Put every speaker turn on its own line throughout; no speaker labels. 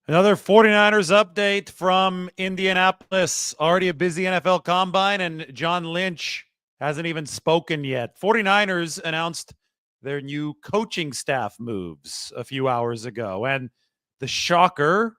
Another 49ers update from Indianapolis. Already a busy NFL combine, and John Lynch hasn't even spoken yet. 49ers announced their new coaching staff moves a few hours ago. And the shocker,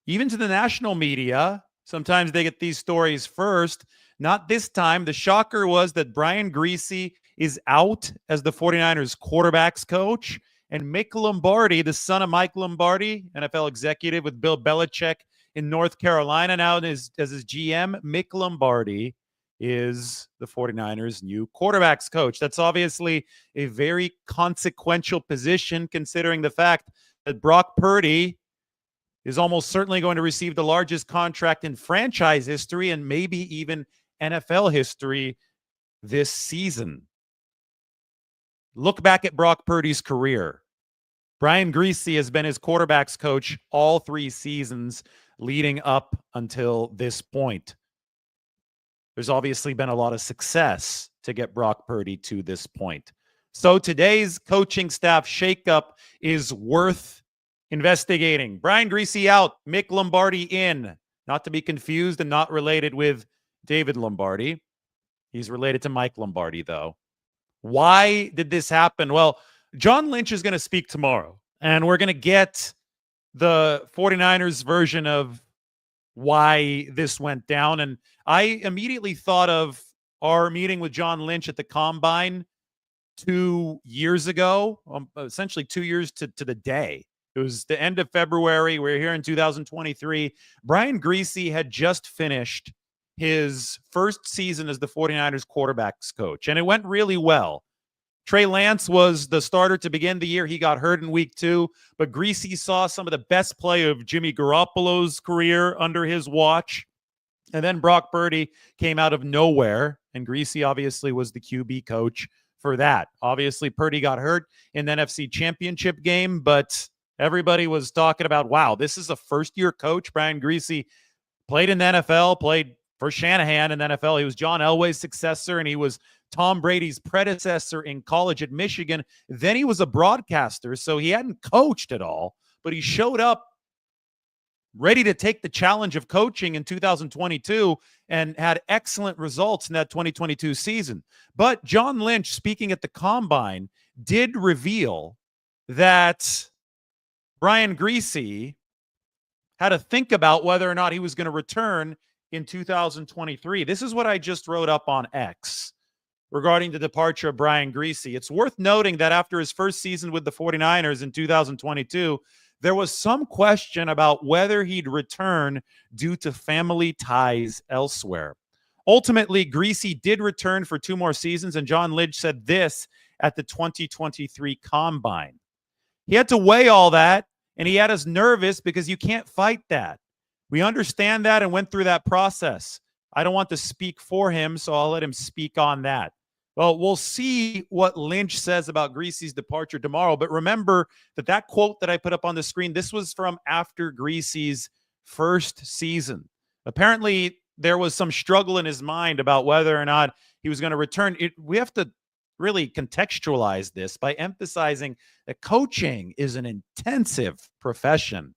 even to the national media, sometimes they get these stories first. Not this time. The shocker was that Brian Griese is out as the 49ers quarterbacks coach. And Mick Lombardi, the son of Mike Lombardi, NFL executive with Bill Belichick in North Carolina, now as his GM, Mick Lombardi is the 49ers' new quarterbacks coach. That's obviously a very consequential position considering the fact that Brock Purdy is almost certainly going to receive the largest contract in franchise history and maybe even NFL history this season. Look back at Brock Purdy's career. Brian Griese has been his quarterbacks coach all 3 seasons leading up until this point. There's obviously been a lot of success to get Brock Purdy to this point. So today's coaching staff shakeup is worth investigating. Brian Griese out, Mick Lombardi in. Not to be confused and not related with David Lombardi. He's related to Mike Lombardi, though. Why did this happen? Well, John Lynch is going to speak tomorrow, and we're going to get the 49ers version of why this went down. And I immediately thought of our meeting with John Lynch at the Combine 2 years ago, essentially 2 years to the day. It was the end of February. We're here in 2023. Brian Griese had just finished his first season as the 49ers quarterbacks coach, and it went really well. Trey Lance was the starter to begin the year. He got hurt in week 2, but Griese saw some of the best play of Jimmy Garoppolo's career under his watch. And then Brock Purdy came out of nowhere, and Griese obviously was the QB coach for that. Obviously, Purdy got hurt in the NFC Championship game, but everybody was talking about, wow, this is a first-year coach. Brian Griese played in the NFL, played for Shanahan in the NFL. He was John Elway's successor, and he was Tom Brady's predecessor in college at Michigan. Then he was a broadcaster, so he hadn't coached at all, but he showed up ready to take the challenge of coaching in 2022 and had excellent results in that 2022 season. But John Lynch, speaking at the Combine, did reveal that Brian Griese had to think about whether or not he was going to return in 2023. This is what I just wrote up on X regarding the departure of Brian Griese. It's worth noting that after his first season with the 49ers in 2022, there was some question about whether he'd return due to family ties elsewhere. Ultimately, Griese did return for 2 more seasons, and John Lynch said this at the 2023 Combine. He had to weigh all that, and he had us nervous because you can't fight that. We understand that and went through that process. I don't want to speak for him, so I'll let him speak on that. Well, we'll see what Lynch says about Griese's departure tomorrow. But remember that quote that I put up on the screen, this was from after Griese's first season. Apparently, there was some struggle in his mind about whether or not he was going to return. We have to really contextualize this by emphasizing that coaching is an intensive profession.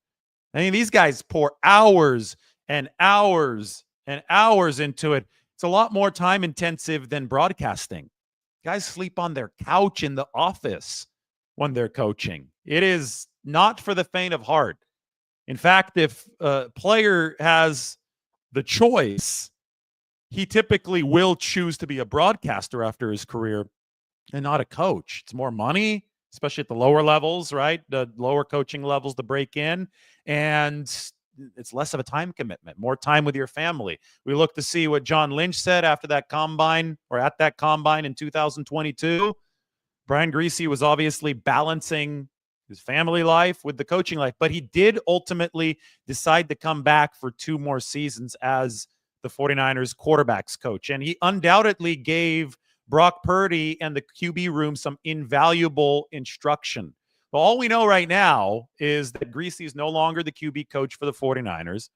I mean, these guys pour hours and hours and hours into it. It's a lot more time intensive than broadcasting. Guys sleep on their couch in the office when they're coaching. It is not for the faint of heart. In fact, if a player has the choice, he typically will choose to be a broadcaster after his career and not a coach. It's more money, especially at the lower levels, right? The lower coaching levels to break in. And it's less of a time commitment, more time with your family. We look to see what John Lynch said after that Combine, or at that Combine in 2022. Brian Griese was obviously balancing his family life with the coaching life, but he did ultimately decide to come back for 2 more seasons as the 49ers quarterbacks coach. And he undoubtedly gave Brock Purdy and the QB room some invaluable instruction. Well, all we know right now is that Griese is no longer the QB coach for the 49ers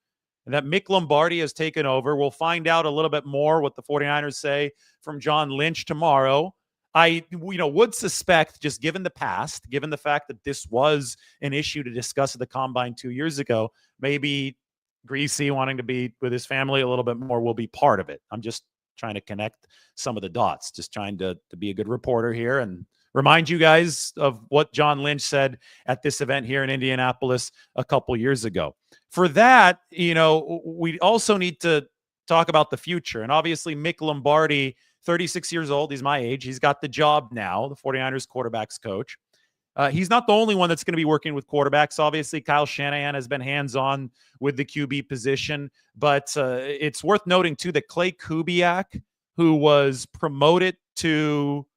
and that Mick Lombardi has taken over. We'll find out a little bit more what the 49ers say from John Lynch tomorrow. I would suspect, just given the past, given the fact that this was an issue to discuss at the combine 2 years ago, maybe Griese wanting to be with his family a little bit more will be part of it. I'm just trying to connect some of the dots, just trying to be a good reporter here and remind you guys of what John Lynch said at this event here in Indianapolis a couple years ago. For that, we also need to talk about the future. And obviously, Mick Lombardi, 36 years old, he's my age. He's got the job now, the 49ers quarterbacks coach. He's not the only one that's going to be working with quarterbacks. Obviously, Kyle Shanahan has been hands-on with the QB position. But it's worth noting, too, that Clay Kubiak, who was promoted to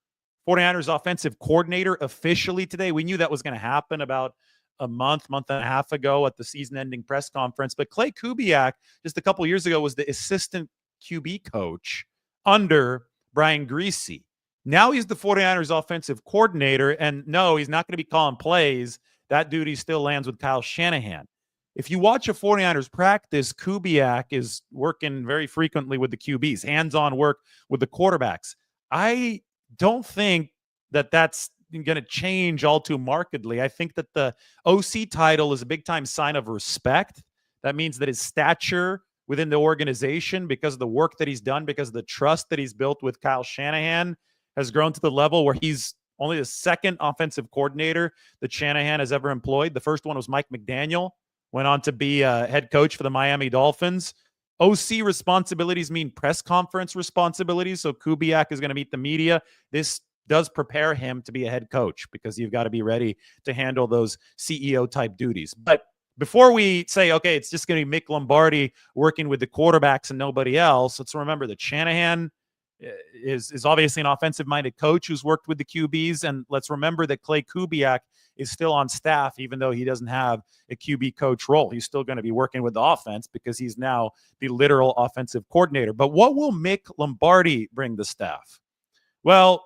49ers offensive coordinator officially today, we knew that was going to happen about a month and a half ago at the season-ending press conference. But Clay Kubiak, just a couple years ago, was the assistant QB coach under Brian Griese. Now he's the 49ers offensive coordinator, and no, he's not going to be calling plays. That duty still lands with Kyle Shanahan. If you watch a 49ers practice, Kubiak is working very frequently with the QBs, hands-on work with the quarterbacks. I don't think that that's going to change all too markedly. I think that the OC title is a big-time sign of respect. That means that his stature within the organization, because of the work that he's done, because of the trust that he's built with Kyle Shanahan, has grown to the level where he's only the second offensive coordinator that Shanahan has ever employed. The first one was Mike McDaniel, went on to be a head coach for the Miami Dolphins. OC responsibilities mean press conference responsibilities, so Kubiak is going to meet the media. This does prepare him to be a head coach because you've got to be ready to handle those CEO-type duties. But before we say, okay, it's just going to be Mick Lombardi working with the quarterbacks and nobody else, let's remember that Shanahan is obviously an offensive-minded coach who's worked with the QBs, and let's remember that Clay Kubiak is still on staff, even though he doesn't have a QB coach role. He's still going to be working with the offense because he's now the literal offensive coordinator. But what will Mick Lombardi bring the staff? Well,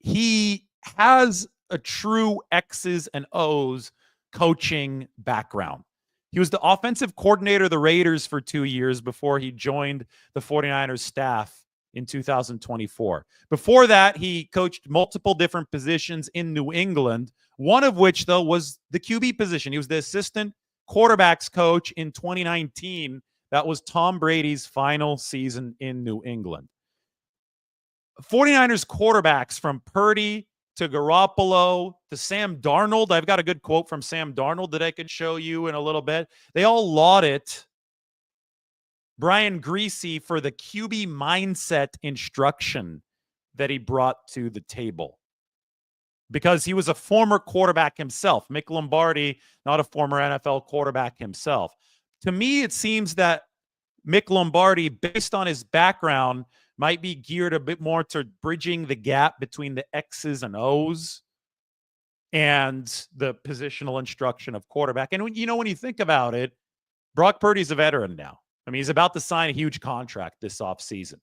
he has a true X's and O's coaching background. He was the offensive coordinator of the Raiders for 2 years before he joined the 49ers staff in 2024. Before that, he coached multiple different positions in New England, one of which, though, was the QB position. He was the assistant quarterbacks coach in 2019. That was Tom Brady's final season in New England. 49ers quarterbacks from Purdy to Garoppolo to Sam Darnold. I've got a good quote from Sam Darnold that I could show you in a little bit. They all lauded Brian Griese for the QB mindset instruction that he brought to the table, because he was a former quarterback himself. Mick Lombardi, not a former NFL quarterback himself. To me, it seems that Mick Lombardi, based on his background, might be geared a bit more to bridging the gap between the X's and O's and the positional instruction of quarterback. And when you think about it, Brock Purdy's a veteran now. I mean, he's about to sign a huge contract this offseason.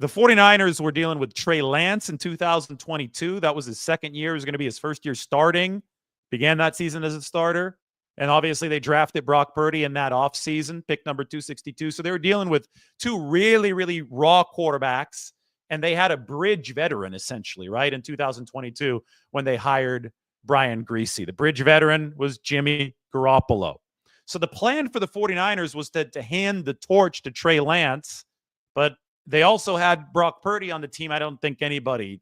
The 49ers were dealing with Trey Lance in 2022. That was his second year. It was going to be his first year starting. Began that season as a starter. And obviously they drafted Brock Purdy in that offseason, pick number 262. So they were dealing with two really, really raw quarterbacks. And they had a bridge veteran, essentially, right, in 2022 when they hired Brian Griese. The bridge veteran was Jimmy Garoppolo. So the plan for the 49ers was to hand the torch to Trey Lance, but they also had Brock Purdy on the team. I don't think anybody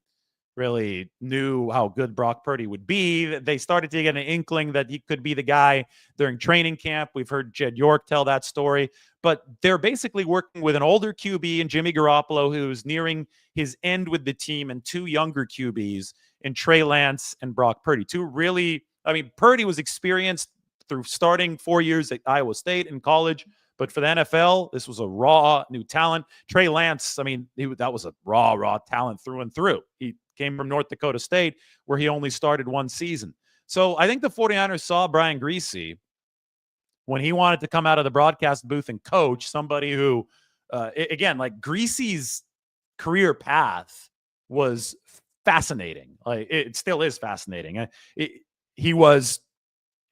really knew how good Brock Purdy would be. They started to get an inkling that he could be the guy during training camp. We've heard Jed York tell that story. But they're basically working with an older QB in Jimmy Garoppolo, who's nearing his end with the team, and two younger QBs in Trey Lance and Brock Purdy. Purdy was experienced through starting 4 years at Iowa State in college. But for the NFL, this was a raw new talent. Trey Lance, that was a raw talent through and through. He came from North Dakota State, where he only started one season. So I think the 49ers saw Brian Griese when he wanted to come out of the broadcast booth and coach somebody who, again, like Griese's career path was fascinating. Like, it still is fascinating. He was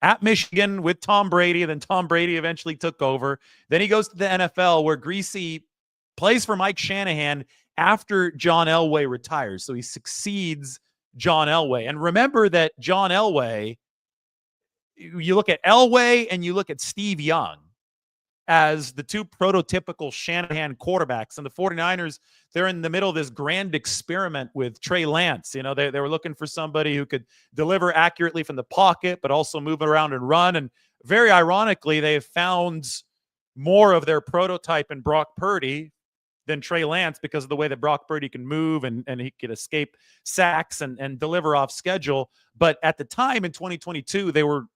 at Michigan with Tom Brady, then Tom Brady eventually took over. Then he goes to the NFL, where Griese plays for Mike Shanahan after John Elway retires. So he succeeds John Elway. And remember that John Elway, you look at Elway and you look at Steve Young as the two prototypical Shanahan quarterbacks. And the 49ers, they're in the middle of this grand experiment with Trey Lance. They were looking for somebody who could deliver accurately from the pocket, but also move around and run. And very ironically, they have found more of their prototype in Brock Purdy than Trey Lance because of the way that Brock Purdy can move and he can escape sacks and deliver off schedule. But at the time in 2022, they were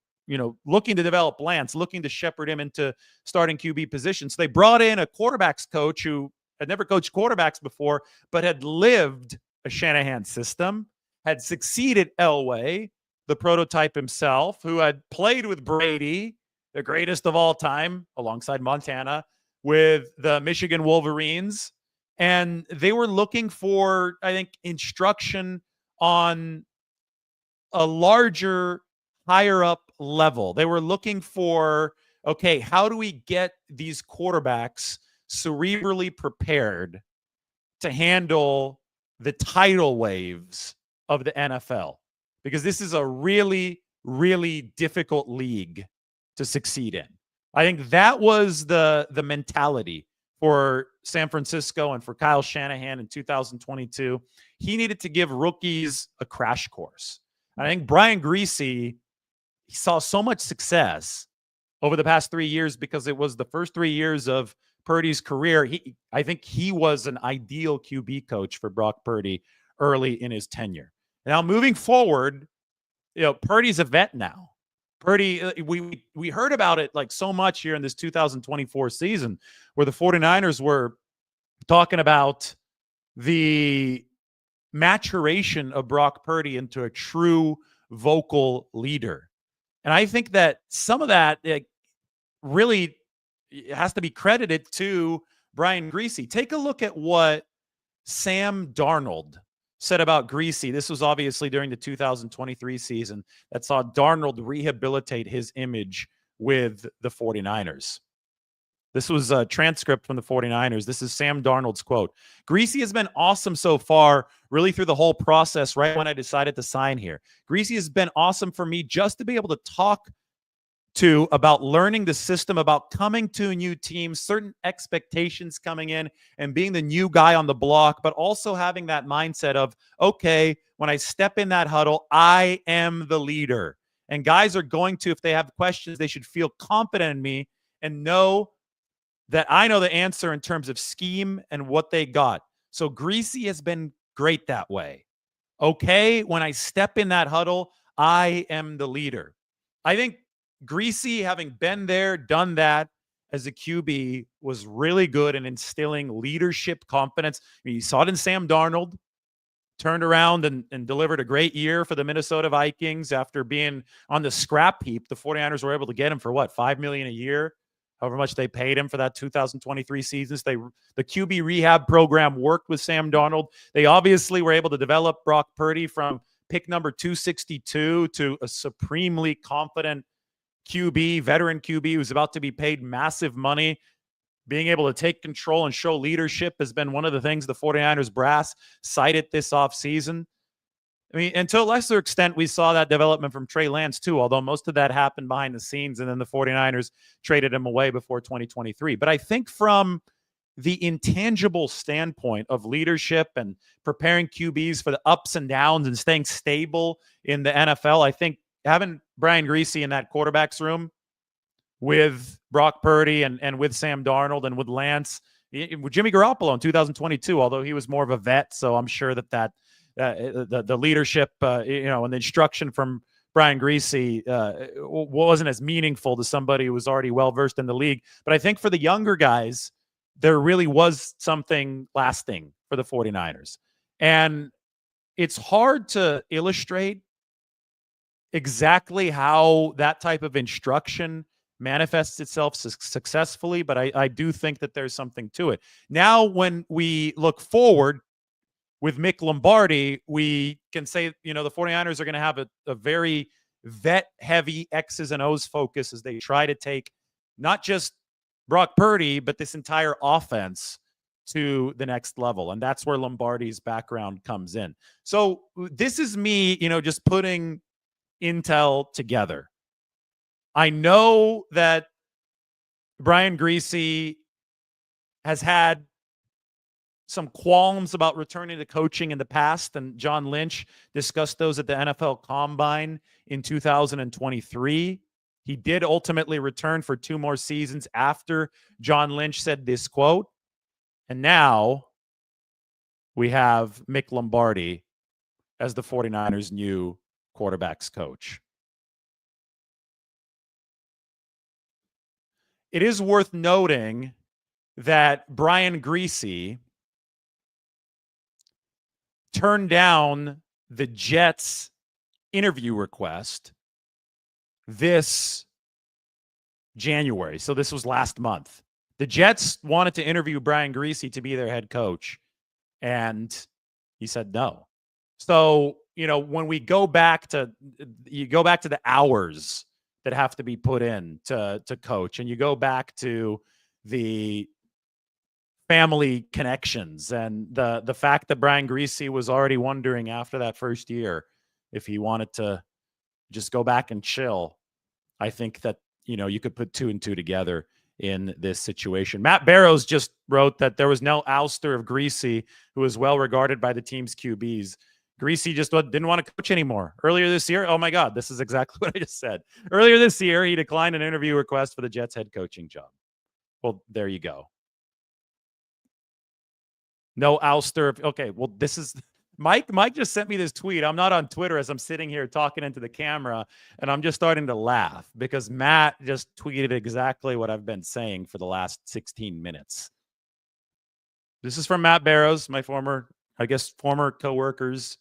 looking to develop Lance, looking to shepherd him into starting QB position. So they brought in a quarterbacks coach who had never coached quarterbacks before, but had lived a Shanahan system, had succeeded Elway, the prototype himself, who had played with Brady, the greatest of all time, alongside Montana, with the Michigan Wolverines. And they were looking for, I think, instruction on a larger, higher up level. They were looking for, okay, how do we get these quarterbacks cerebrally prepared to handle the tidal waves of the NFL? Because this is a really, really difficult league to succeed in. I think that was the mentality for San Francisco and for Kyle Shanahan in 2022. He needed to give rookies a crash course. I think Brian Griese, he saw so much success over the past 3 years because it was the first 3 years of Purdy's career. I think he was an ideal QB coach for Brock Purdy early in his tenure. Now, moving forward, Purdy's a vet now. Purdy, we heard about it like so much here in this 2024 season where the 49ers were talking about the maturation of Brock Purdy into a true vocal leader. And I think that some of that really has to be credited to Brian Griese. Take a look at what Sam Darnold said about Griese. This was obviously during the 2023 season that saw Darnold rehabilitate his image with the 49ers. This was a transcript from the 49ers. This is Sam Darnold's quote. Griese has been awesome so far, really through the whole process right when I decided to sign here. Griese has been awesome for me just to be able to talk to about learning the system, about coming to a new team, certain expectations coming in and being the new guy on the block, but also having that mindset of, okay, when I step in that huddle, I am the leader. And guys are going to, if they have questions, they should feel confident in me and know that I know the answer in terms of scheme and what they got. So Griese has been great that way. Okay, when I step in that huddle, I am the leader. I think Griese, having been there, done that as a QB, was really good in instilling leadership confidence. I mean, you saw it in Sam Darnold, turned around and delivered a great year for the Minnesota Vikings after being on the scrap heap. The 49ers were able to get him for what, $5 million a year, however much they paid him for that 2023 season. The QB rehab program worked with Sam Darnold. They obviously were able to develop Brock Purdy from pick number 262 to a supremely confident QB, veteran QB who's about to be paid massive money. Being able to take control and show leadership has been one of the things the 49ers brass cited this offseason. I mean, and to a lesser extent, we saw that development from Trey Lance too, although most of that happened behind the scenes, and then the 49ers traded him away before 2023. But I think from the intangible standpoint of leadership and preparing QBs for the ups and downs and staying stable in the NFL, I think having Brian Griese in that quarterback's room with Brock Purdy and with Sam Darnold and with Lance, with Jimmy Garoppolo in 2022, although he was more of a vet, so I'm sure that the leadership, and the instruction from Brian Griese wasn't as meaningful to somebody who was already well-versed in the league. But I think for the younger guys, there really was something lasting for the 49ers. And it's hard to illustrate exactly how that type of instruction manifests itself successfully, but I do think that there's something to it. Now, when we look forward with Mick Lombardi, we can say, the 49ers are going to have a very vet-heavy X's and O's focus as they try to take not just Brock Purdy, but this entire offense to the next level. And that's where Lombardi's background comes in. So this is me, just putting intel together. I know that Brian Griese has had some qualms about returning to coaching in the past, and John Lynch discussed those at the NFL Combine in 2023. He did ultimately return for 2 more seasons after John Lynch said this quote. And now we have Mick Lombardi as the 49ers' new quarterbacks coach. It is worth noting that Brian Griese turned down the Jets' interview request this January. So this was last month. The Jets wanted to interview Brian Griese to be their head coach, and he said no. So, when we go back to the hours that have to be put in to coach, and you go back to the family connections and the fact that Brian Griese was already wondering after that first year if he wanted to just go back and chill. I think that, you could put 2 and 2 together in this situation. Matt Barrows just wrote that there was no ouster of Griese, who was well regarded by the team's QBs. Griese just didn't want to coach anymore. Earlier this year, oh my God, this is exactly what I just said. Earlier this year, he declined an interview request for the Jets head coaching job. Well, there you go. No ouster. Okay, well, this is Mike just sent me this tweet. I'm not on Twitter as I'm sitting here talking into the camera, and I'm just starting to laugh because Matt just tweeted exactly what I've been saying for the last 16 minutes. This is from Matt Barrows, my former coworkers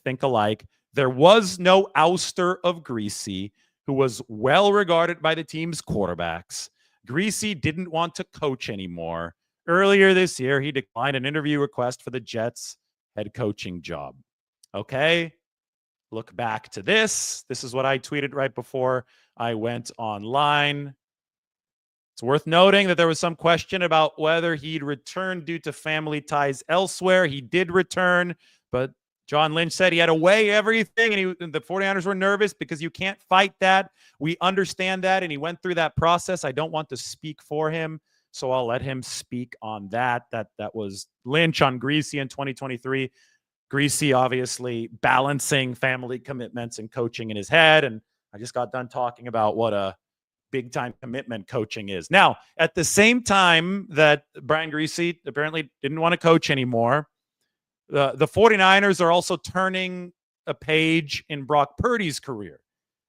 think alike. There was no ouster of Griese, who was well regarded by the team's quarterbacks. Griese didn't want to coach anymore. Earlier this year, he declined an interview request for the Jets head coaching job. Okay, look back to this. This is what I tweeted right before I went online. It's worth noting that there was some question about whether he'd return due to family ties elsewhere. He did return, but John Lynch said he had to weigh everything, and the 49ers were nervous because you can't fight that. We understand that, and he went through that process. I don't want to speak for him, so I'll let him speak on that. That was Lynch on Griese in 2023. Griese obviously balancing family commitments and coaching in his head, and I just got done talking about what a big-time commitment coaching is. Now, at the same time that Brian Griese apparently didn't want to coach anymore, the 49ers are also turning a page in Brock Purdy's career.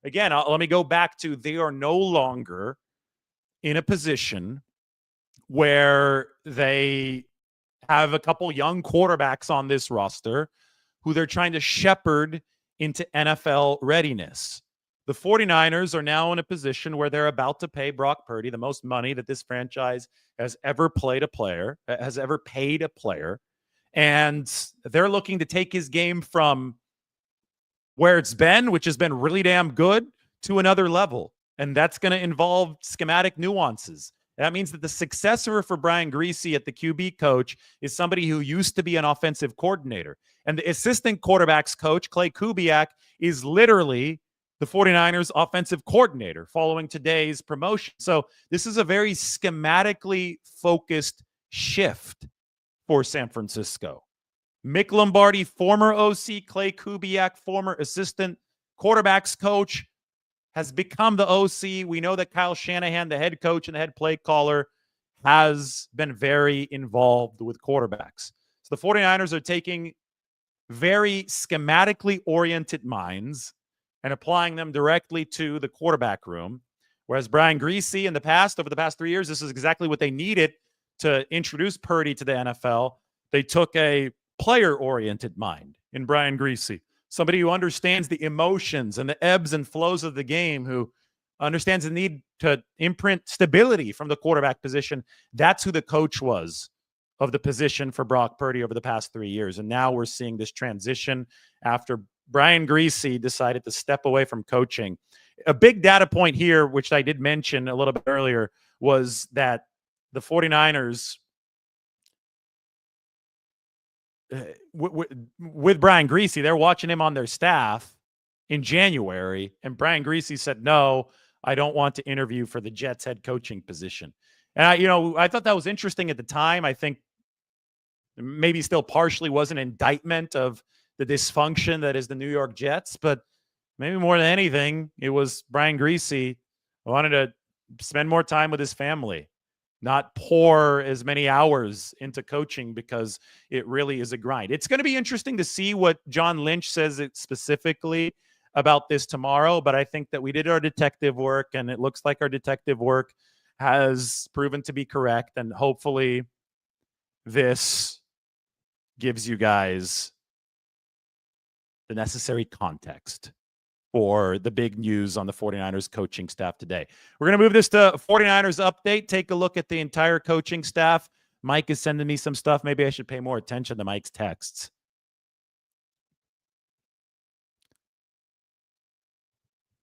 Again, let me go back to they are no longer in a position where they have a couple young quarterbacks on this roster who they're trying to shepherd into NFL readiness. The 49ers are now in a position where they're about to pay Brock Purdy the most money that this franchise has ever paid a player. And they're looking to take his game from where it's been, which has been really damn good, to another level. And that's going to involve schematic nuances. That means that the successor for Brian Griese at the QB coach is somebody who used to be an offensive coordinator. And the assistant quarterbacks coach, Clay Kubiak, is literally the 49ers offensive coordinator following today's promotion. So this is a very schematically focused shift for San Francisco. Mick Lombardi, former OC, Clay Kubiak, former assistant quarterbacks coach, has become the OC. We know that Kyle Shanahan, the head coach and the head play caller, has been very involved with quarterbacks. So the 49ers are taking very schematically oriented minds and applying them directly to the quarterback room. Whereas Brian Griese over the past 3 years, this is exactly what they needed to introduce Purdy to the NFL. They took a player-oriented mind in Brian Griese, somebody who understands the emotions and the ebbs and flows of the game, who understands the need to imprint stability from the quarterback position. That's who the coach was of the position for Brock Purdy over the past 3 years. And now we're seeing this transition after Brian Griese decided to step away from coaching. A big data point here, which I did mention a little bit earlier, was that the 49ers with Brian Griese. They're watching him on their staff in January, and Brian Griese said, "No, I don't want to interview for the Jets head coaching position." And I thought that was interesting at the time. I think maybe still partially was an indictment of the dysfunction that is the New York Jets, but maybe more than anything, it was Brian Griese wanted to spend more time with his family, not pour as many hours into coaching because it really is a grind. It's going to be interesting to see what John Lynch says specifically about this tomorrow, but I think that we did our detective work, and it looks like our detective work has proven to be correct, and hopefully this gives you guys the necessary context for the big news on the 49ers coaching staff today. We're going to move this to 49ers update. Take a look at the entire coaching staff. Mike is sending me some stuff. Maybe I should pay more attention to Mike's texts.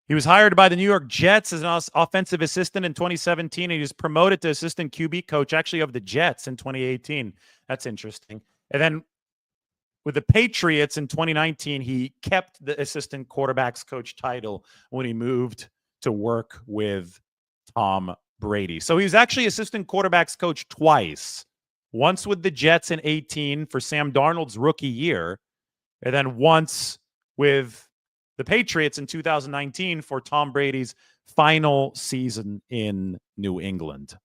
He was hired by the New York Jets as an offensive assistant in 2017, and he was promoted to assistant QB coach, actually, of the Jets in 2018. That's interesting. And then with the Patriots in 2019, he kept the assistant quarterbacks coach title when he moved to work with Tom Brady. So he was actually assistant quarterbacks coach twice, once with the Jets in 18 for Sam Darnold's rookie year, and then once with the Patriots in 2019 for Tom Brady's final season in New England.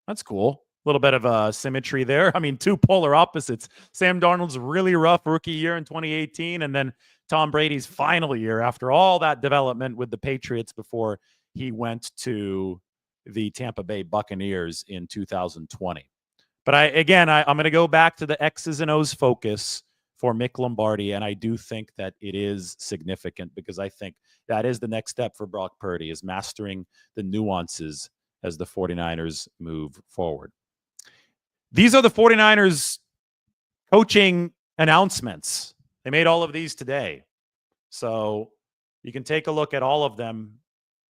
That's cool. A little bit of symmetry there. I mean, two polar opposites. Sam Darnold's really rough rookie year in 2018, and then Tom Brady's final year after all that development with the Patriots before he went to the Tampa Bay Buccaneers in 2020. But I'm going to go back to the X's and O's focus for Mick Lombardi, and I do think that it is significant because I think that is the next step for Brock Purdy, is mastering the nuances as the 49ers move forward. These are the 49ers coaching announcements. They made all of these today. So you can take a look at all of them.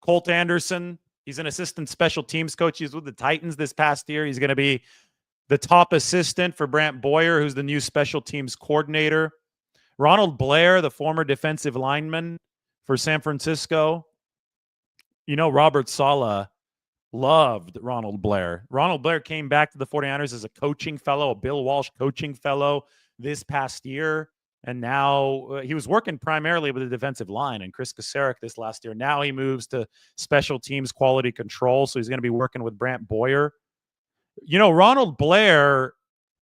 Colt Anderson, he's an assistant special teams coach. He was with the Titans this past year. He's going to be the top assistant for Brant Boyer, who's the new special teams coordinator. Ronald Blair, the former defensive lineman for San Francisco. Robert Saleh loved Ronald Blair. Ronald Blair came back to the 49ers as a coaching fellow, a Bill Walsh coaching fellow this past year. And now he was working primarily with the defensive line and Chris Kasarik this last year. Now he moves to special teams quality control. So he's going to be working with Brant Boyer. Ronald Blair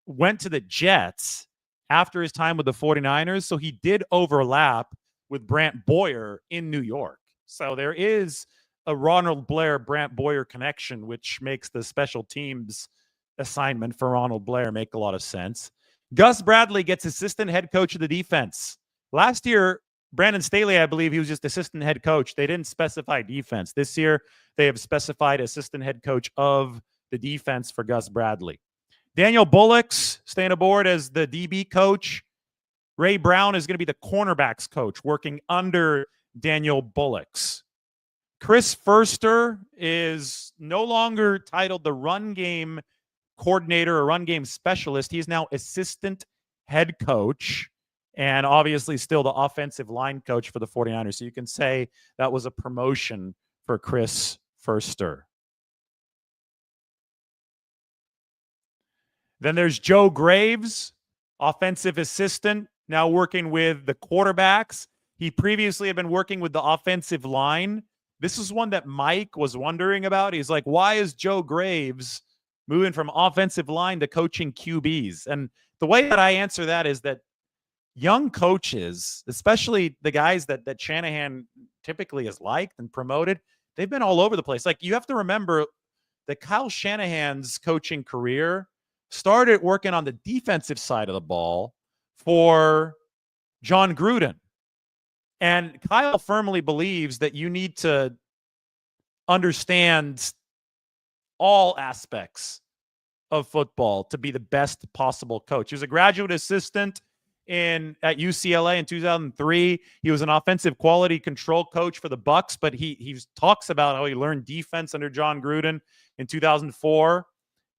went to the Jets after his time with the 49ers. So he did overlap with Brant Boyer in New York. So there is a Ronald Blair, Brant Boyer connection, which makes the special teams assignment for Ronald Blair make a lot of sense. Gus Bradley gets assistant head coach of the defense. Last year, Brandon Staley, I believe he was just assistant head coach. They didn't specify defense. This year, they have specified assistant head coach of the defense for Gus Bradley. Daniel Bullock's staying aboard as the DB coach. Ray Brown is going to be the cornerbacks coach, working under Daniel Bullock's. Chris Furster is no longer titled the run game coordinator or run game specialist. He's now assistant head coach and obviously still the offensive line coach for the 49ers. So you can say that was a promotion for Chris Furster. Then there's Joe Graves, offensive assistant, now working with the quarterbacks. He previously had been working with the offensive line. This is one that Mike was wondering about. He's like, why is Joe Graves moving from offensive line to coaching QBs? And the way that I answer that is that young coaches, especially the guys that Shanahan typically has liked and promoted, they've been all over the place. Like, you have to remember that Kyle Shanahan's coaching career started working on the defensive side of the ball for John Gruden. And Kyle firmly believes that you need to understand all aspects of football to be the best possible coach. He was a graduate assistant at UCLA in 2003. He was an offensive quality control coach for the Bucs, but he talks about how he learned defense under John Gruden in 2004.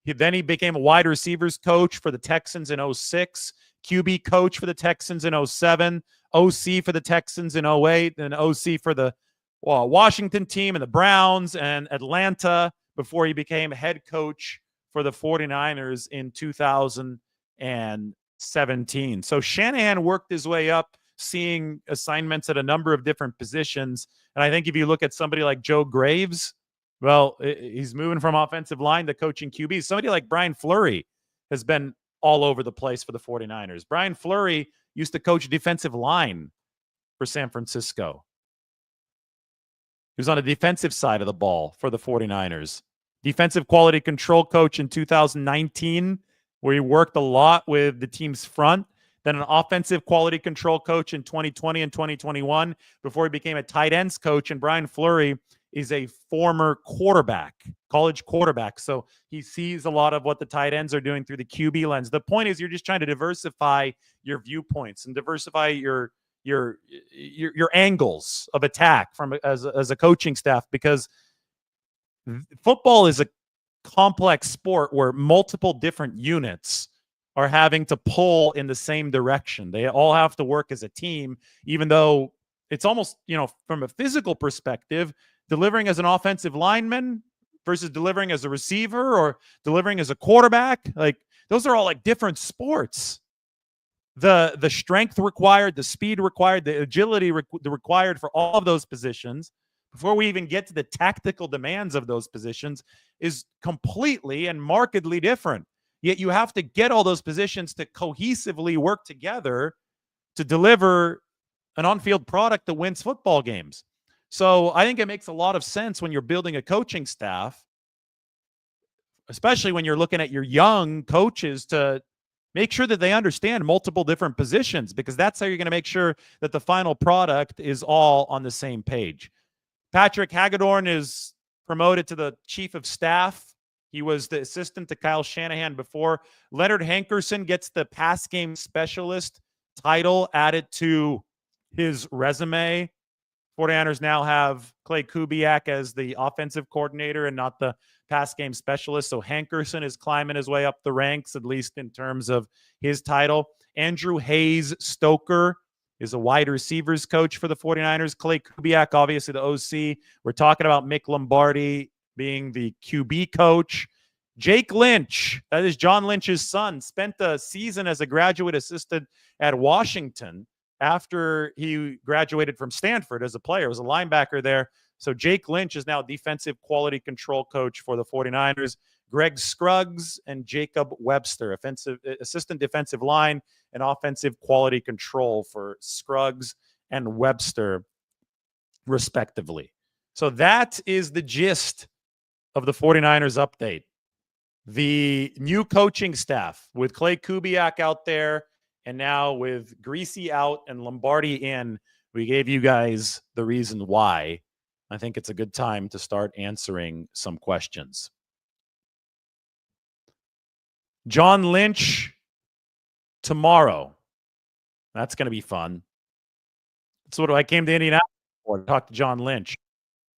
Then he became a wide receivers coach for the Texans in 2006. QB coach for the Texans in 07, OC for the Texans in 08, and OC for the Washington team and the Browns and Atlanta before he became head coach for the 49ers in 2017. So Shanahan worked his way up, seeing assignments at a number of different positions. And I think if you look at somebody like Joe Graves, well, he's moving from offensive line to coaching QB. Somebody like Brian Fleury has been all over the place for the 49ers. Brian Fleury used to coach defensive line for San Francisco. He was on the defensive side of the ball for the 49ers. Defensive quality control coach in 2019, where he worked a lot with the team's front. Then an offensive quality control coach in 2020 and 2021 before he became a tight ends coach. And Brian Fleury is a former quarterback, college quarterback. So he sees a lot of what the tight ends are doing through the QB lens. The point is you're just trying to diversify your viewpoints and diversify your angles of attack from as a coaching staff, because football is a complex sport where multiple different units are having to pull in the same direction. They all have to work as a team, even though it's almost, from a physical perspective, delivering as an offensive lineman versus delivering as a receiver or delivering as a quarterback, like those are all like different sports. The strength required, the speed required, the agility required for all of those positions, before we even get to the tactical demands of those positions, is completely and markedly different. Yet you have to get all those positions to cohesively work together to deliver an on-field product that wins football games. So I think it makes a lot of sense when you're building a coaching staff, especially when you're looking at your young coaches, to make sure that they understand multiple different positions, because that's how you're going to make sure that the final product is all on the same page. Patrick Hagedorn is promoted to the chief of staff. He was the assistant to Kyle Shanahan before. Leonard Hankerson gets the pass game specialist title added to his resume. 49ers now have Clay Kubiak as the offensive coordinator and not the pass game specialist. So Hankerson is climbing his way up the ranks, at least in terms of his title. Andrew Hayes Stoker is a wide receivers coach for the 49ers. Clay Kubiak, obviously the OC. We're talking about Mick Lombardi being the QB coach. Jake Lynch, that is John Lynch's son, spent the season as a graduate assistant at Washington after he graduated from Stanford as a player. He was a linebacker there. So Jake Lynch is now defensive quality control coach for the 49ers. Greg Scruggs and Jacob Webster, assistant defensive line and offensive quality control for Scruggs and Webster, respectively. So that is the gist of the 49ers update. The new coaching staff with Clay Kubiak out there, and now with Griese out and Lombardi in, we gave you guys the reason why. I think it's a good time to start answering some questions. John Lynch tomorrow. That's going to be fun. That's what I came to Indianapolis for, to talk to John Lynch.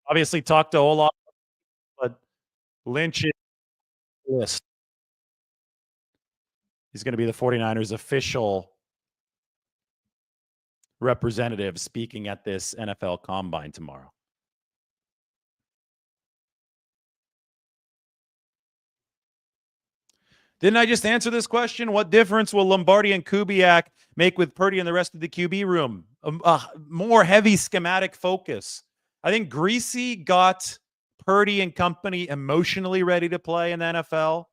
Obviously talked to a whole lot, but Lynch is on the list. He's going to be the 49ers official representative speaking at this NFL Combine tomorrow. Didn't I just answer this question? What difference will Lombardi and Kubiak make with Purdy and the rest of the QB room? A more heavy schematic focus. I think Griese got Purdy and company emotionally ready to play in the NFL,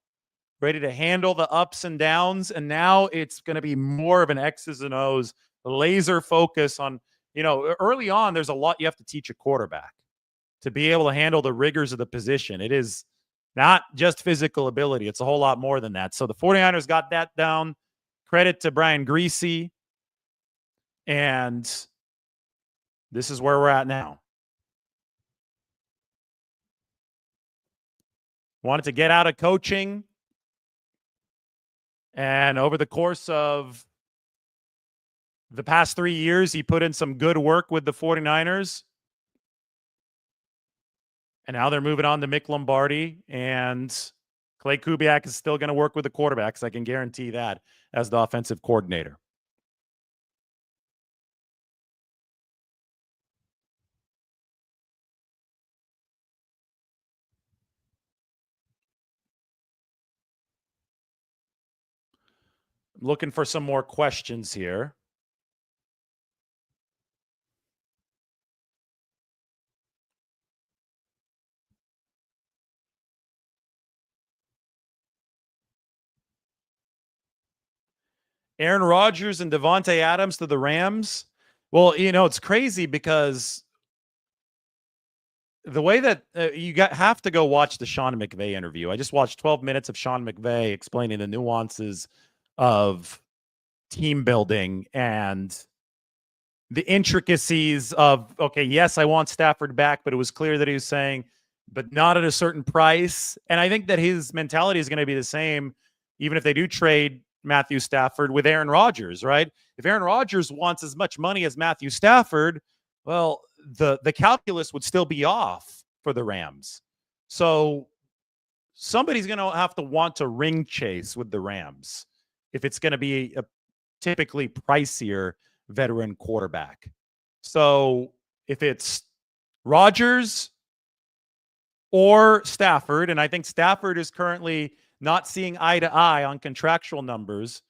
ready to handle the ups and downs. And now it's going to be more of an X's and O's, laser focus on, early on, there's a lot you have to teach a quarterback to be able to handle the rigors of the position. It is not just physical ability. It's a whole lot more than that. So the 49ers got that down. Credit to Brian Griese. And this is where we're at now. Wanted to get out of coaching. And over the course of the past 3 years, he put in some good work with the 49ers. And now they're moving on to Mick Lombardi and Clay Kubiak is still going to work with the quarterbacks. I can guarantee that as the offensive coordinator. I'm looking for some more questions here. Aaron Rodgers and Devontae Adams to the Rams. Well, it's crazy because the way that have to go watch the Sean McVay interview. I just watched 12 minutes of Sean McVay explaining the nuances of team building and the intricacies of, okay, yes, I want Stafford back, but it was clear that he was saying, but not at a certain price. And I think that his mentality is going to be the same, even if they do trade Matthew Stafford with Aaron Rodgers, right? If Aaron Rodgers wants as much money as Matthew Stafford, well, the calculus would still be off for the Rams. So somebody's going to have to want to ring chase with the Rams if it's going to be a typically pricier veteran quarterback. So if it's Rodgers or Stafford, and I think Stafford is currently not seeing eye to eye on contractual numbers,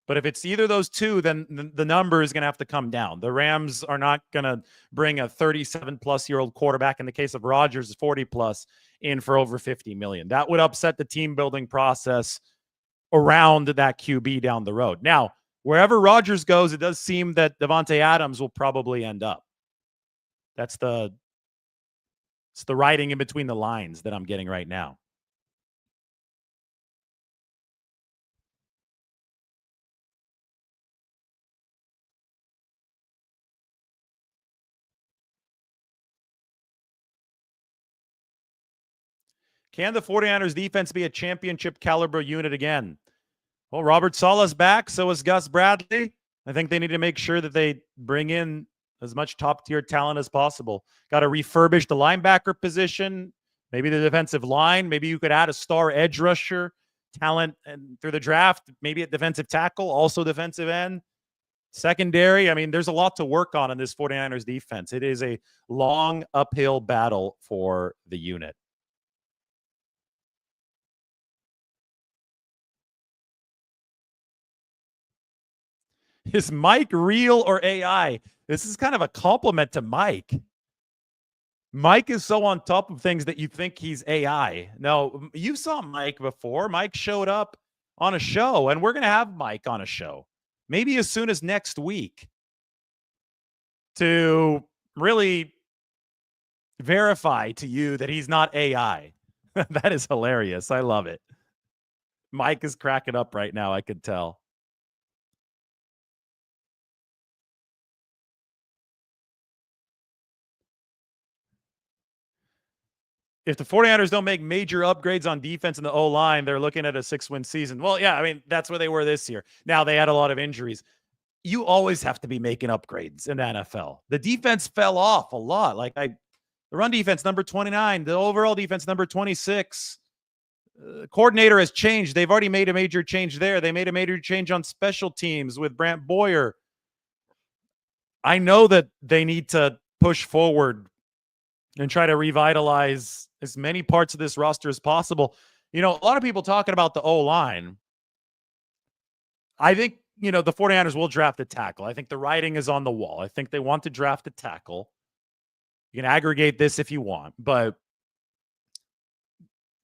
but if it's either of those two, then the number is going to have to come down. The Rams are not going to bring a 37-plus-year-old quarterback, in the case of Rodgers, 40-plus, in for over $50 million. That would upset the team-building process around that QB down the road. Now, wherever Rodgers goes, it does seem that Devontae Adams will probably end up. It's the writing in between the lines that I'm getting right now. Can the 49ers defense be a championship caliber unit again? Well, Robert Saleh's back. So is Gus Bradley. I think they need to make sure that they bring in as much top-tier talent as possible. Got to refurbish the linebacker position, maybe the defensive line. Maybe you could add a star edge rusher talent and through the draft, maybe at defensive tackle, also defensive end. Secondary, I mean, there's a lot to work on in this 49ers defense. It is a long uphill battle for the unit. Is Mike real or AI? This is kind of a compliment to Mike. Mike is so on top of things that you think he's AI. No, you saw Mike before. Mike showed up on a show, and we're going to have Mike on a show, maybe as soon as next week, to really verify to you that he's not AI. That is hilarious. I love it. Mike is cracking up right now, I could tell. If the 49ers don't make major upgrades on defense and the O-line, they're looking at a 6-win season. Well, yeah, I mean, that's where they were this year. Now, they had a lot of injuries. You always have to be making upgrades in the NFL. The defense fell off a lot. The run defense, number 29. The overall defense, number 26. Coordinator has changed. They've already made a major change there. They made a major change on special teams with Brant Boyer. I know that they need to push forward and try to revitalize as many parts of this roster as possible. A lot of people talking about the O-line. I think, the 49ers will draft a tackle. I think the writing is on the wall. I think they want to draft a tackle. You can aggregate this if you want, but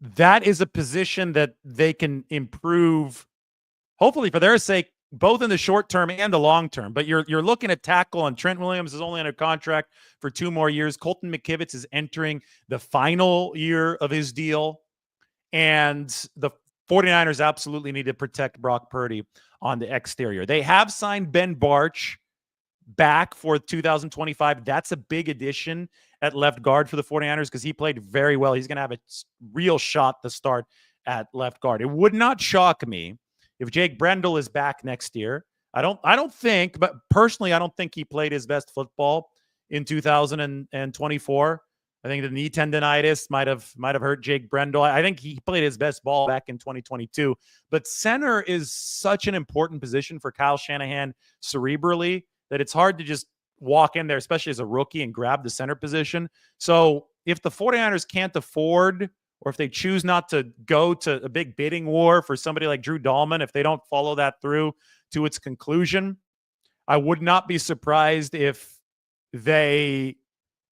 that is a position that they can improve, hopefully for their sake, both in the short term and the long term. But you're looking at tackle, and Trent Williams is only under contract for 2 more years. Colton McKivitz is entering the final year of his deal. And the 49ers absolutely need to protect Brock Purdy on the exterior. They have signed Ben Barch back for 2025. That's a big addition at left guard for the 49ers because he played very well. He's going to have a real shot to start at left guard. It would not shock me if Jake Brendel is back next year. I don't think, but personally, I don't think he played his best football in 2024. I think the knee tendonitis might have hurt Jake Brendel. I think he played his best ball back in 2022. But center is such an important position for Kyle Shanahan cerebrally that it's hard to just walk in there, especially as a rookie, and grab the center position. So if the 49ers can't afford, or if they choose not to go to a big bidding war for somebody like Drew Dahlman, if they don't follow that through to its conclusion, I would not be surprised if they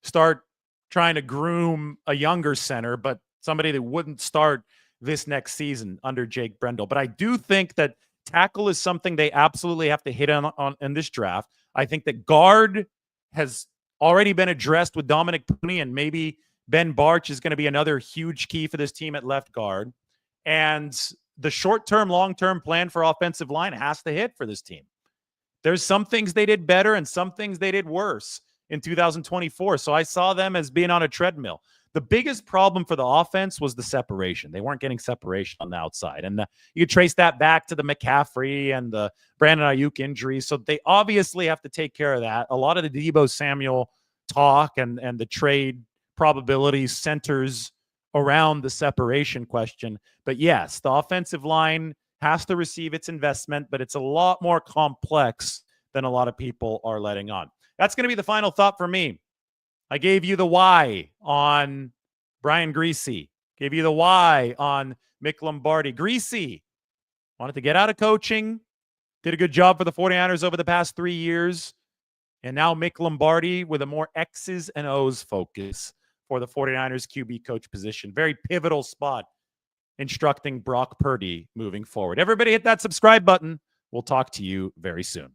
start trying to groom a younger center, but somebody that wouldn't start this next season under Jake Brendel. But I do think that tackle is something they absolutely have to hit on in this draft. I think that guard has already been addressed with Dominic Pooney, and maybe Ben Barch is going to be another huge key for this team at left guard. And the short-term, long-term plan for offensive line has to hit for this team. There's some things they did better and some things they did worse in 2024. So I saw them as being on a treadmill. The biggest problem for the offense was the separation. They weren't getting separation on the outside. And you could trace that back to the McCaffrey and the Brandon Ayuk injuries. So they obviously have to take care of that. A lot of the Deebo Samuel talk and the trade probabilities centers around the separation question. But yes, the offensive line has to receive its investment, but it's a lot more complex than a lot of people are letting on. That's going to be the final thought for me. I gave you the why on Brian Griese. Gave you the why on Mick Lombardi. Griese wanted to get out of coaching. Did a good job for the 49ers over the past 3 years. And now Mick Lombardi with a more X's and O's focus for the 49ers QB coach position. Very pivotal spot instructing Brock Purdy moving forward. Everybody hit that subscribe button. We'll talk to you very soon.